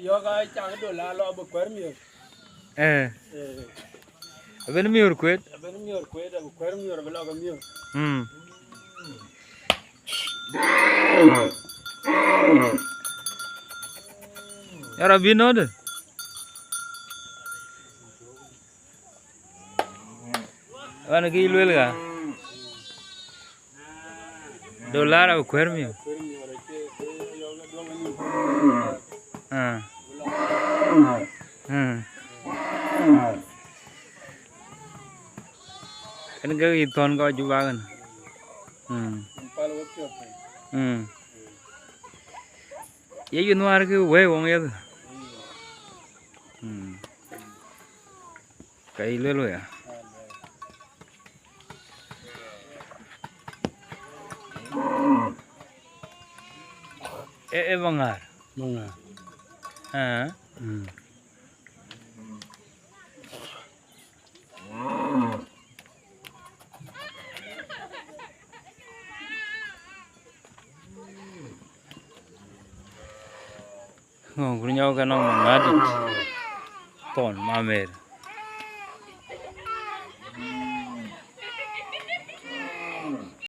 Yoga chang do la lo bu kwer mi. Eh, Eh, ben mi urkwet. ben mi or kwer bu kwer mi or lo ga mi. Hmm. Yara binod. Wana ki lwel ga. Dollar au kwer mi. Kwer mi or ke yoga do ga mi. Ah. Hmm. Kan ga iton ko juga kan. Hmm. Pal wo ke. Hmm. Ye yu nuar ke we wong ye. Hmm. Kai lelo ya. Bangar. Manga. Ah. Hmm. Ngong kurnyau kan nong ngadit. Ton mamer.